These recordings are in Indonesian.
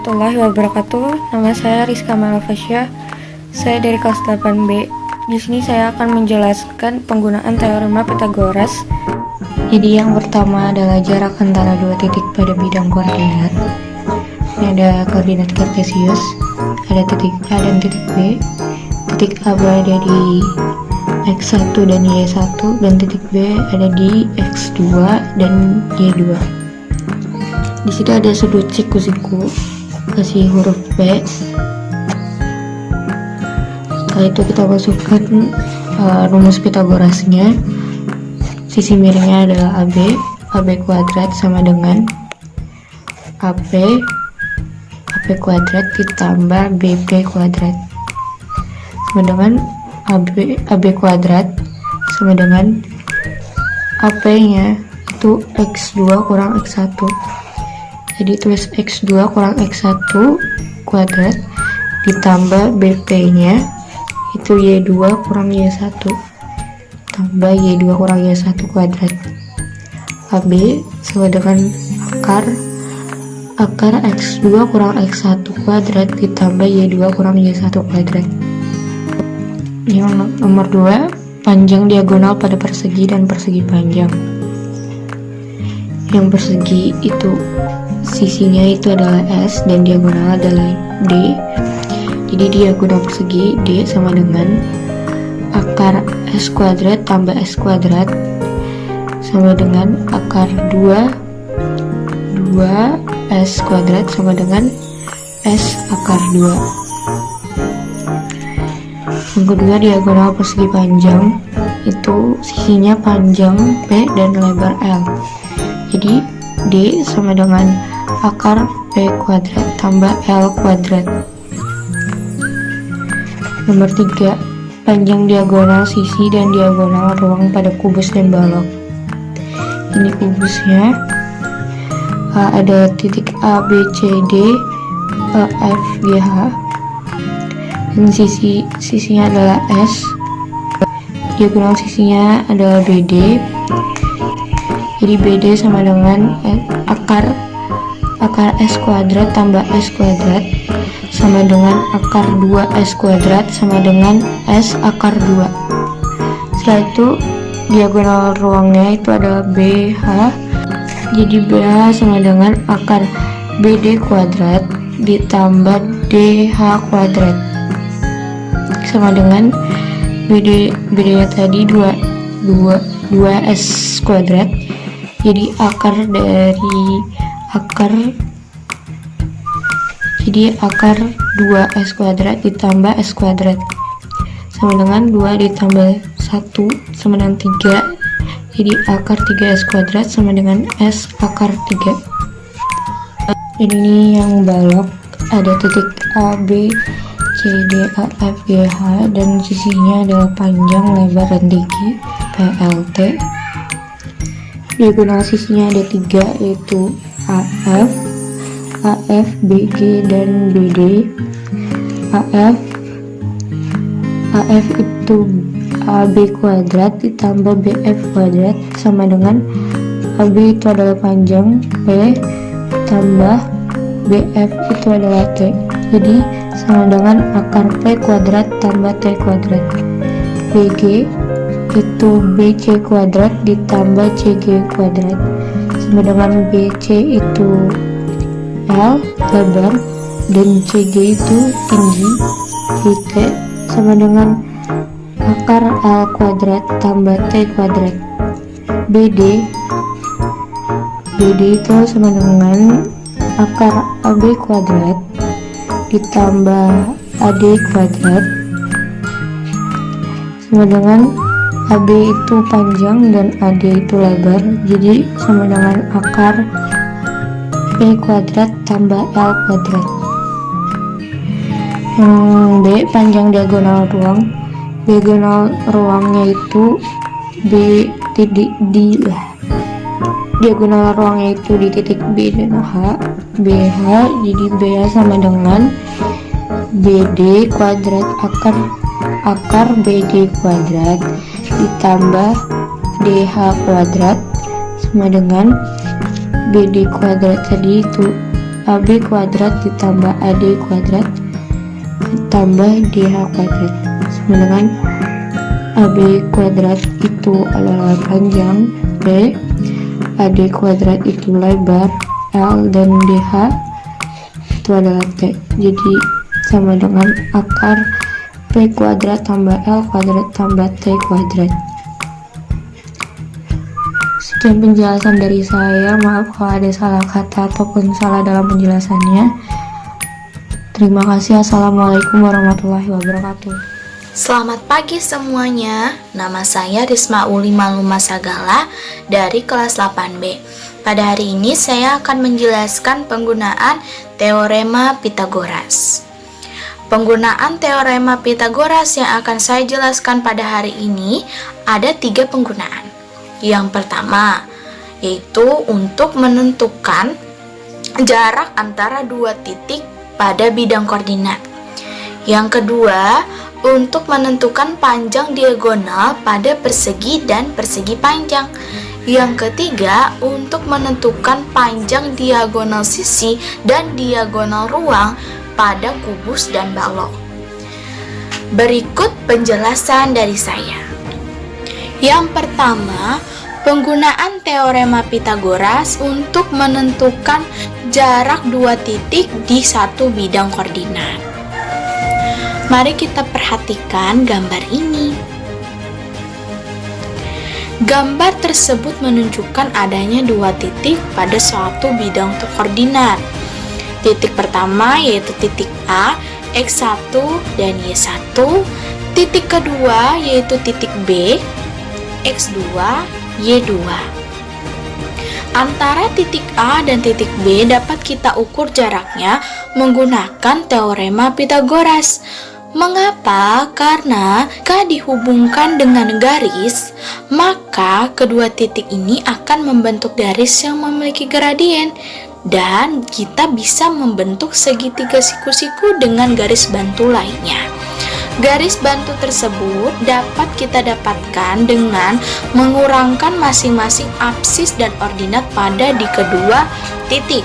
warahmatullahi wabarakatuh. Nama saya Rizka Malafasya. Saya dari kelas 8B. Di sini saya akan menjelaskan penggunaan teorema Pythagoras. Jadi yang pertama adalah jarak antara dua titik pada bidang koordinat. Ini ada koordinat kartesius, ada titik A dan titik B. Titik A berada di X1 dan Y1, dan titik B ada di X2 dan Y2. Di situ ada sudut siku-siku, kasih huruf B. Setelah itu kita masukkan rumus Pythagorasnya. Sisi miringnya adalah AB kuadrat sama dengan AP kuadrat ditambah BP kuadrat sama dengan AB kuadrat sama dengan AP nya itu X2 kurang X1. Jadi tulis X2 kurang X1 kuadrat ditambah BP nya itu Y2 kurang Y1 tambah Y2 kurang Y1 kuadrat. AB sama dengan akar X2 kurang X1 kuadrat ditambah Y2 kurang Y1 kuadrat. Yang nomor 2, panjang diagonal pada persegi dan persegi panjang. Yang persegi itu sisinya itu adalah S dan diagonal adalah D. Jadi diagonal persegi D sama dengan akar S kuadrat tambah S kuadrat sama dengan akar 2 S kuadrat sama dengan S akar 2. Yang kedua, diagonal persegi panjang itu sisinya panjang P dan lebar L. Jadi D sama dengan akar P kuadrat tambah L kuadrat. Nomor 3, panjang diagonal sisi dan diagonal ruang pada kubus dan balok. Ini kubusnya ada titik A, B, C, D, E, F, G, H, dan sisinya adalah S. Diagonal sisinya adalah BD. Jadi BD sama dengan akar S kuadrat tambah S kuadrat sama dengan akar 2S kuadrat sama dengan S akar 2. Setelah itu diagonal ruangnya itu adalah BH. Jadi BH sama dengan akar BD kuadrat ditambah DH kuadrat sama dengan BD nya tadi 2S kuadrat. Jadi akar 2S kuadrat ditambah S kuadrat sama dengan 2 ditambah 1 sama dengan 3. Jadi akar 3S kuadrat sama dengan S akar 3. Ini yang balok ada titik A, B, C, D, E, F, G, H, dan sisinya adalah panjang, lebar, dan tinggi PLT. Diagonal sisinya ada 3 yaitu AF, BG, dan BD. AF itu AB kuadrat ditambah BF kuadrat sama dengan AB itu adalah panjang P tambah BF itu adalah T. Jadi sama dengan akar P kuadrat tambah T kuadrat. BG itu BC kuadrat ditambah CG kuadrat sama dengan BC itu L lebar dan CG itu tinggi. T sama dengan akar L kuadrat tambah T kuadrat. BD itu sama dengan akar AB kuadrat ditambah AD kuadrat sama dengan AB itu panjang dan AD itu lebar, jadi sama dengan akar P kuadrat tambah L kuadrat. Yang B, panjang diagonal ruang. Diagonal ruangnya itu diagonal ruangnya itu di titik B dan H. BH, jadi BH sama dengan BD kuadrat akar BD kuadrat ditambah DH kuadrat sama dengan BD kuadrat tadi itu AB kuadrat ditambah AD kuadrat ditambah DH kuadrat sama dengan AB kuadrat itu adalah panjang B, AD kuadrat itu lebar L, dan DH itu adalah T. Jadi sama dengan akar P kuadrat tambah L kuadrat tambah T kuadrat. Sekian penjelasan dari saya, maaf kalau ada salah kata ataupun salah dalam penjelasannya. Terima kasih. Assalamualaikum warahmatullahi wabarakatuh. Selamat pagi semuanya, nama saya Risma Uli Maluma Sagala dari kelas 8B. Pada hari ini saya akan menjelaskan penggunaan teorema Pythagoras. Penggunaan teorema Pythagoras yang akan saya jelaskan pada hari ini ada 3 penggunaan. Yang pertama, yaitu untuk menentukan jarak antara 2 titik pada bidang koordinat. Yang kedua, untuk menentukan panjang diagonal pada persegi dan persegi panjang. Yang ketiga, untuk menentukan panjang diagonal sisi dan diagonal ruang pada kubus dan balok. Berikut penjelasan dari saya. Yang pertama, penggunaan teorema Pythagoras untuk menentukan jarak 2 titik di satu bidang koordinat. Mari kita perhatikan gambar ini. Gambar tersebut menunjukkan adanya 2 titik pada suatu bidang koordinat. Titik pertama yaitu titik A, X1 dan Y1. Titik kedua yaitu titik B, X2, Y2. Antara titik A dan titik B dapat kita ukur jaraknya menggunakan teorema Pythagoras. Mengapa? Karena jika dihubungkan dengan garis, maka kedua titik ini akan membentuk garis yang memiliki gradien, dan kita bisa membentuk segitiga siku-siku dengan garis bantu lainnya. Garis bantu tersebut dapat kita dapatkan dengan mengurangkan masing-masing absis dan ordinat pada di kedua titik,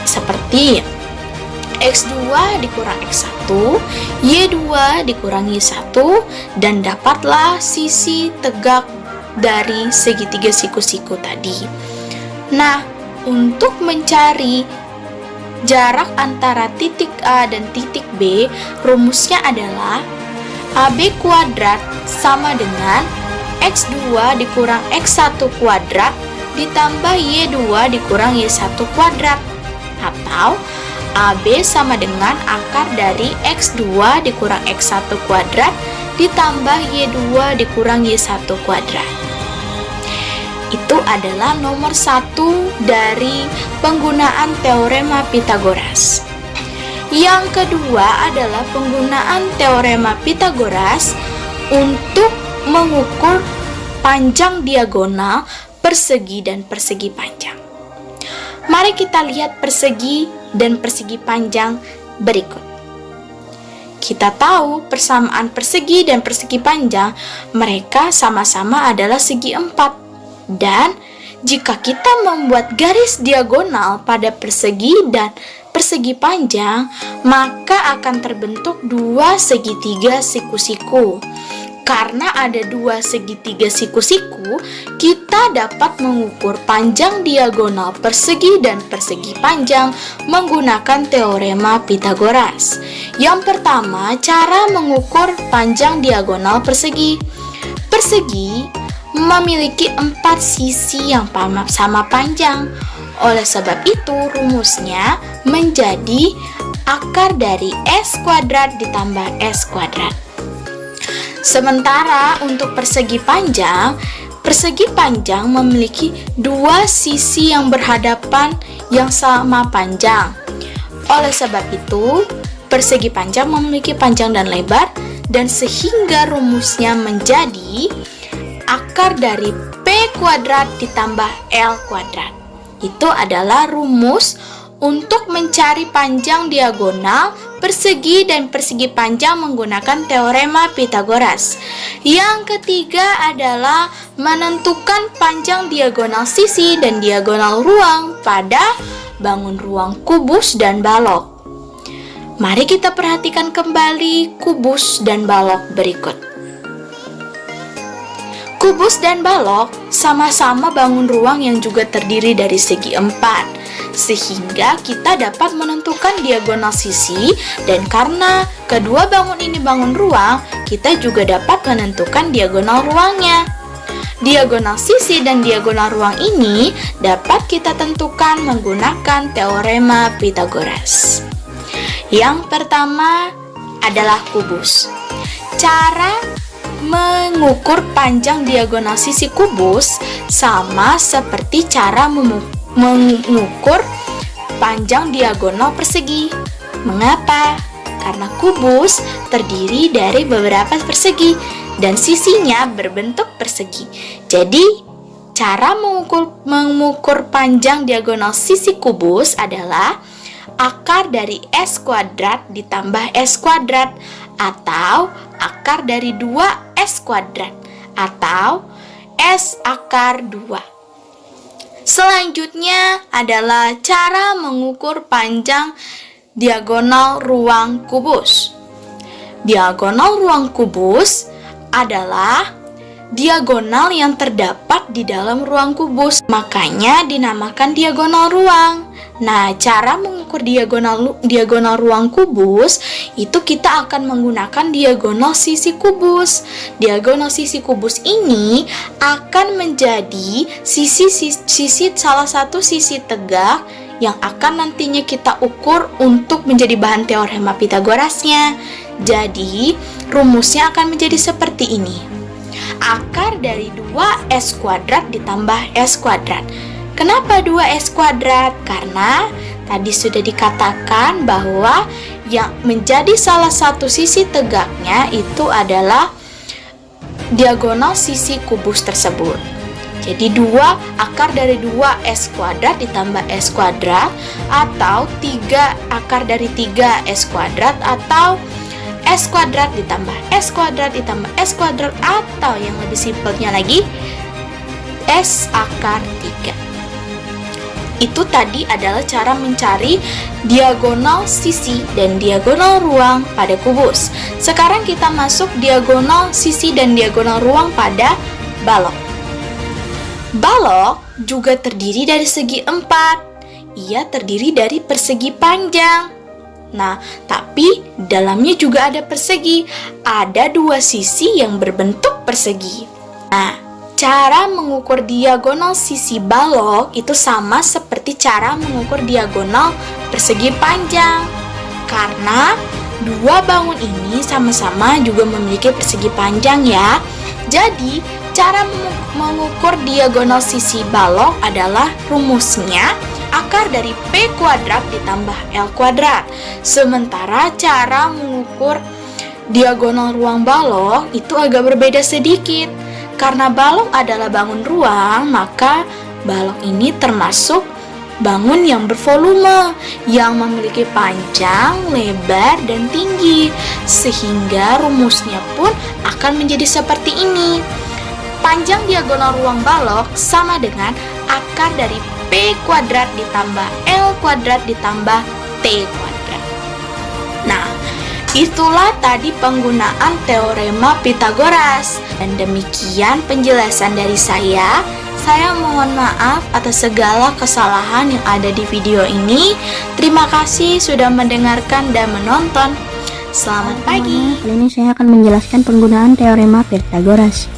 seperti X2 dikurang X1, Y2 dikurang Y1, dan dapatlah sisi tegak dari segitiga siku-siku tadi. Nah, untuk mencari jarak antara titik A dan titik B, rumusnya adalah AB kuadrat sama dengan X2 dikurang X1 kuadrat ditambah Y2 dikurang Y1 kuadrat, atau AB sama dengan akar dari X2 dikurang X1 kuadrat ditambah Y2 dikurang Y1 kuadrat. Itu adalah nomor 1 dari penggunaan teorema Pythagoras. Yang kedua adalah penggunaan teorema Pythagoras untuk mengukur panjang diagonal, persegi, dan persegi panjang. Mari kita lihat persegi dan persegi panjang berikut. Kita tahu persamaan persegi dan persegi panjang, mereka sama-sama adalah segi 4. Dan jika kita membuat garis diagonal pada persegi dan persegi panjang, maka akan terbentuk 2 segitiga siku-siku. Karena ada 2 segitiga siku-siku, kita dapat mengukur panjang diagonal persegi dan persegi panjang menggunakan teorema Pythagoras. Yang pertama, cara mengukur panjang diagonal persegi. Persegi memiliki 4 sisi yang sama panjang. Oleh sebab itu, rumusnya menjadi akar dari S kuadrat ditambah S kuadrat. Sementara untuk persegi panjang memiliki 2 sisi yang berhadapan yang sama panjang. Oleh sebab itu, persegi panjang memiliki panjang dan lebar, dan sehingga rumusnya menjadi akar dari P kuadrat ditambah L kuadrat. Itu adalah rumus untuk mencari panjang diagonal, persegi, dan persegi panjang menggunakan teorema Pythagoras. Yang ketiga adalah menentukan panjang diagonal sisi dan diagonal ruang pada bangun ruang kubus dan balok. Mari kita perhatikan kembali kubus dan balok berikut. Kubus dan balok sama-sama bangun ruang yang juga terdiri dari segi 4, sehingga kita dapat menentukan diagonal sisi, dan karena kedua bangun ini bangun ruang, kita juga dapat menentukan diagonal ruangnya. Diagonal sisi dan diagonal ruang ini dapat kita tentukan menggunakan teorema Pythagoras. Yang pertama adalah kubus. Cara mengukur panjang diagonal sisi kubus sama seperti cara mengukur panjang diagonal persegi. Mengapa? Karena kubus terdiri dari beberapa persegi dan sisinya berbentuk persegi. Jadi, cara mengukur panjang diagonal sisi kubus adalah akar dari S kuadrat ditambah S kuadrat, atau akar dari 2S kuadrat, atau S akar 2. Selanjutnya adalah cara mengukur panjang diagonal ruang kubus. Diagonal ruang kubus adalah diagonal yang terdapat di dalam ruang kubus, makanya dinamakan diagonal ruang. Nah, cara mengukur diagonal ruang kubus itu kita akan menggunakan diagonal sisi kubus. Diagonal sisi kubus ini akan menjadi salah satu sisi tegak yang akan nantinya kita ukur untuk menjadi bahan teorema Pythagorasnya. Jadi, rumusnya akan menjadi seperti ini. Akar dari 2S kuadrat ditambah S kuadrat. Kenapa 2S kuadrat? Karena tadi sudah dikatakan bahwa yang menjadi salah satu sisi tegaknya itu adalah diagonal sisi kubus tersebut. Jadi akar dari 2S kuadrat ditambah S kuadrat, atau 3 akar dari 3S kuadrat, atau S kuadrat ditambah S kuadrat ditambah S kuadrat, atau yang lebih simpelnya lagi S akar 3. Itu tadi adalah cara mencari diagonal sisi dan diagonal ruang pada kubus. Sekarang kita masuk diagonal sisi dan diagonal ruang pada balok. Balok juga terdiri dari segi 4. Ia terdiri dari persegi panjang. Nah, tapi dalamnya juga ada persegi. Ada 2 sisi yang berbentuk persegi. Nah, cara mengukur diagonal sisi balok itu sama seperti cara mengukur diagonal persegi panjang. Karena 2 bangun ini sama-sama juga memiliki persegi panjang ya. Jadi, cara mengukur diagonal sisi balok adalah rumusnya akar dari P kuadrat ditambah L kuadrat. Sementara cara mengukur diagonal ruang balok itu agak berbeda sedikit. Karena balok adalah bangun ruang, maka balok ini termasuk bangun yang bervolume, yang memiliki panjang, lebar, dan tinggi. Sehingga rumusnya pun akan menjadi seperti ini. Panjang diagonal ruang balok sama dengan akar dari P kuadrat ditambah L kuadrat ditambah T kuadrat. Nah, itulah tadi penggunaan teorema Pythagoras. Dan demikian penjelasan dari saya. Saya mohon maaf atas segala kesalahan yang ada di video ini. Terima kasih sudah mendengarkan dan menonton. Selamat pagi. Kali ini saya akan menjelaskan penggunaan teorema Pythagoras.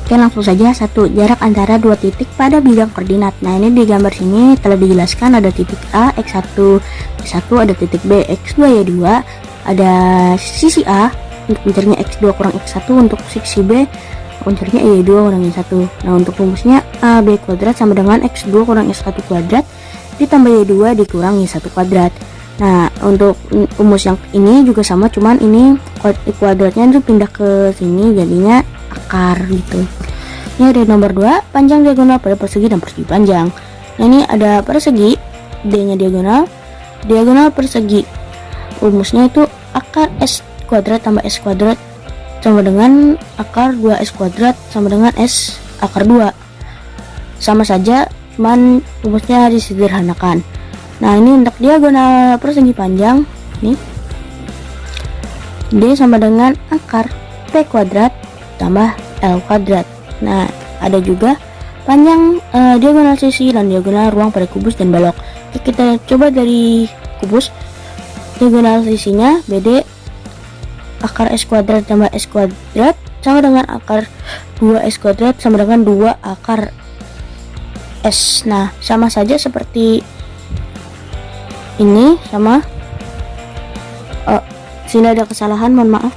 Oke, langsung saja. 1. Jarak antara 2 titik pada bidang koordinat. Nah, ini di gambar sini telah dijelaskan ada titik A, X1, Y1, ada titik B, X2, Y2. Ada sisi A untuk mencarinya X2 kurang X1, untuk sisi B mencarinya Y2 kurang Y1. Nah, untuk rumusnya AB kuadrat sama dengan X2 kurang X1 kuadrat ditambah Y2 dikurang Y1 kuadrat. Nah, untuk rumus yang ini juga sama, cuman ini kuadratnya itu pindah ke sini jadinya akar gitu. Ini ada nomor 2, panjang diagonal pada persegi dan persegi panjang. Nah, ini ada persegi, D-nya diagonal persegi. Rumusnya itu akar S kuadrat tambah S kuadrat sama dengan akar 2S kuadrat sama dengan S akar 2. Sama saja, cuman rumusnya disederhanakan. Nah, ini untuk diagonal persegi panjang nih, D sama dengan akar P kuadrat tambah L kuadrat. Nah, ada juga panjang diagonal sisi dan diagonal ruang pada kubus dan balok. Oke, kita coba dari kubus. Diagonal sisinya BD akar S kuadrat tambah S kuadrat sama dengan akar 2S kuadrat sama dengan 2 akar S. Nah, sama saja seperti ini, sama sini ada kesalahan, mohon maaf.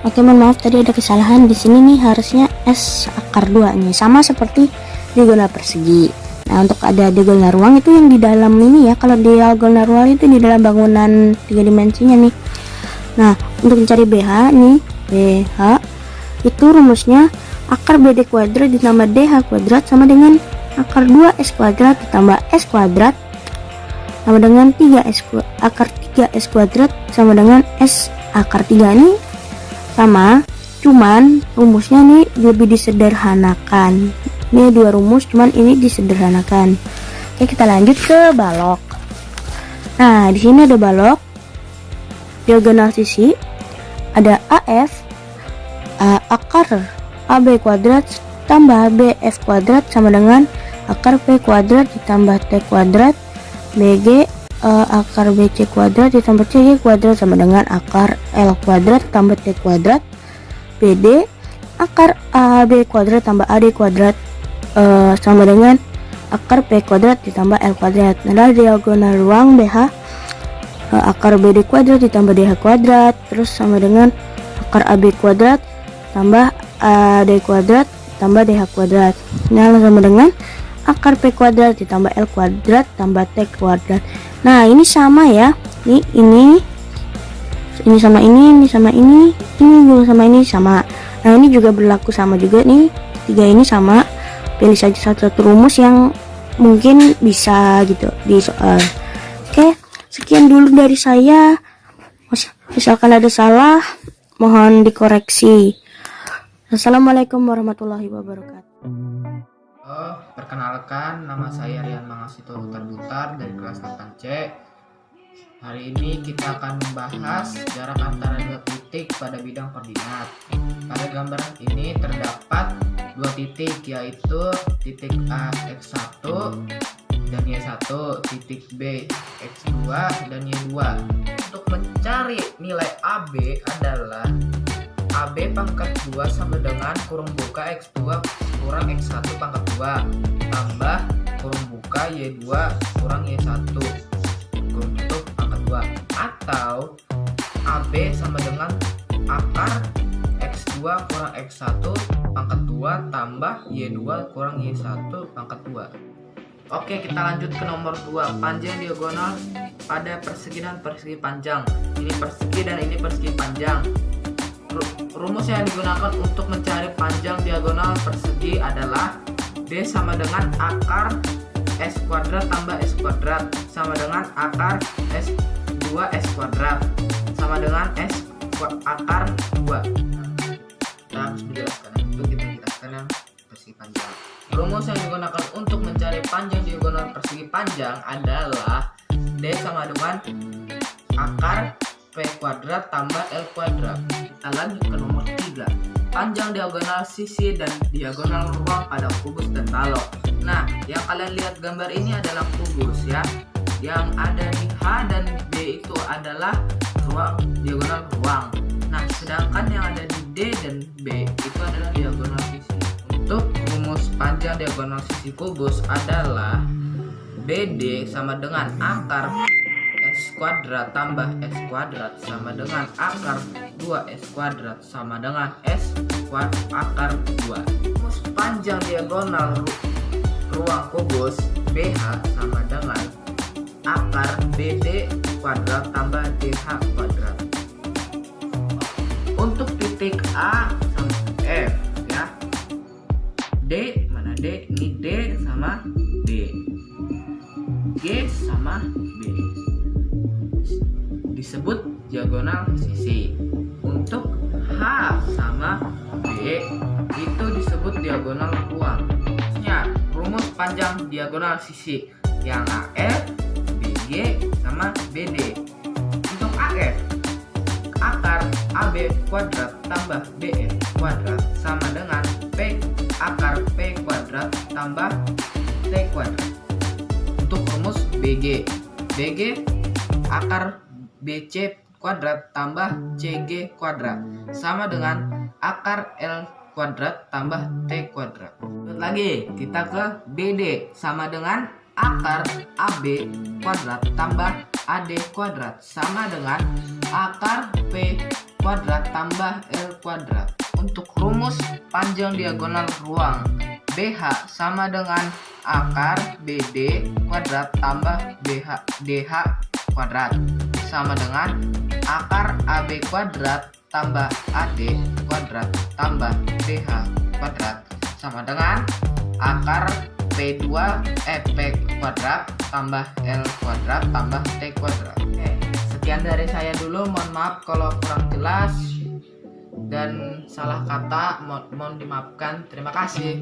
Oke, mohon maaf, tadi ada kesalahan di sini nih, harusnya S akar 2 nih, sama seperti diagonal persegi. Nah, untuk ada diagonal ruang itu yang di dalam ini ya. Kalau diagonal ruang itu di dalam bangunan 3 dimensinya nih. Nah, untuk mencari BH nih, BH itu rumusnya akar BD kuadrat ditambah DH kuadrat sama dengan akar 2S kuadrat ditambah S kuadrat sama dengan 3S akar 3S kuadrat sama dengan S akar 3. Ini sama, cuman rumusnya nih lebih disederhanakan. Ini 2 rumus, cuman ini disederhanakan. Oke, kita lanjut ke balok. Nah, di sini ada balok. Diagonal sisi ada AF akar AB kuadrat tambah BF kuadrat sama dengan akar P kuadrat ditambah T kuadrat, BG akar BC kuadrat ditambah CG kuadrat sama dengan akar L kuadrat tambah T kuadrat, BD akar AB kuadrat tambah AD kuadrat sama dengan akar P kuadrat ditambah L kuadrat. Nah, diagonal ruang BH akar BD kuadrat ditambah DH kuadrat terus sama dengan akar AB kuadrat tambah AD kuadrat tambah DH kuadrat. Nah, sama dengan akar P kuadrat ditambah L kuadrat tambah T kuadrat. Nah, ini sama ya. Ini sama ini sama ini juga sama ini sama. Nah, ini juga berlaku sama juga nih. 3 ini sama. Pilih saja satu rumus yang mungkin bisa gitu di soal. Oke, sekian dulu dari saya. Misalkan ada salah, mohon dikoreksi. Assalamualaikum warahmatullahi wabarakatuh. Perkenalkan, nama saya Rian Mangasito Butar dari kelas 8C. Hari ini kita akan membahas jarak antara 2 titik pada bidang koordinat. Pada gambaran ini terdapat 2 titik, yaitu titik A X1 dan Y1, titik B X2 dan Y2. Untuk mencari nilai AB adalah AB pangkat 2 sama dengan kurung buka X2 kurang X1 pangkat 2 tambah kurung buka Y2 kurang Y1 kurung tutup pangkat 2, atau AB sama dengan akar X2 kurang X1 pangkat 2 tambah Y2 kurang Y1 pangkat 2. Oke, kita lanjut ke nomor 2, panjang diagonal pada persegi dan persegi panjang. Ini persegi dan ini persegi panjang. Rumus yang digunakan untuk mencari panjang diagonal persegi adalah D sama dengan akar S kuadrat tambah S kuadrat sama dengan akar S2 S kuadrat sama dengan S akar 2. Kita harus menjelaskan itu, kita jelaskan yang persegi panjang. Rumus yang digunakan untuk mencari panjang diagonal persegi panjang adalah D sama dengan akar P kuadrat tambah L kuadrat. Kita lanjut ke nomor 3, panjang diagonal sisi dan diagonal ruang pada kubus dan balok. Nah, yang kalian lihat gambar ini adalah kubus ya. Yang ada di H dan B itu adalah ruang, diagonal ruang. Nah, sedangkan yang ada di D dan B itu adalah diagonal sisi. Untuk rumus panjang diagonal sisi kubus adalah BD sama dengan akar S kuadrat tambah S kuadrat sama dengan akar 2S kuadrat sama dengan S akar 2. Rumus panjang diagonal ruang kubus BH sama dengan akar BD kuadrat tambah DH kuadrat. Untuk titik A sama F ya, D mana D, ini D sama D, G sama B disebut diagonal sisi. Untuk H sama B itu disebut diagonal ruang. Rumus panjang diagonal sisi yang AF, BG, BG sama BD. Untuk AF, akar AB kuadrat tambah BF kuadrat sama dengan P akar P kuadrat tambah T kuadrat. Untuk rumus BG akar BC kuadrat tambah CG kuadrat sama dengan akar L kuadrat tambah T kuadrat. Lanjut lagi, kita ke BD sama dengan akar AB kuadrat tambah AD kuadrat sama dengan akar P kuadrat tambah L kuadrat. Untuk rumus panjang diagonal ruang, BH sama dengan akar BD kuadrat tambah DH kuadrat sama dengan akar AB kuadrat tambah AD kuadrat tambah DH kuadrat sama dengan akar P kuadrat tambah L kuadrat tambah T kuadrat. Sekian dari saya dulu, mohon maaf kalau kurang jelas dan salah kata, mohon dimaafkan. Terima kasih.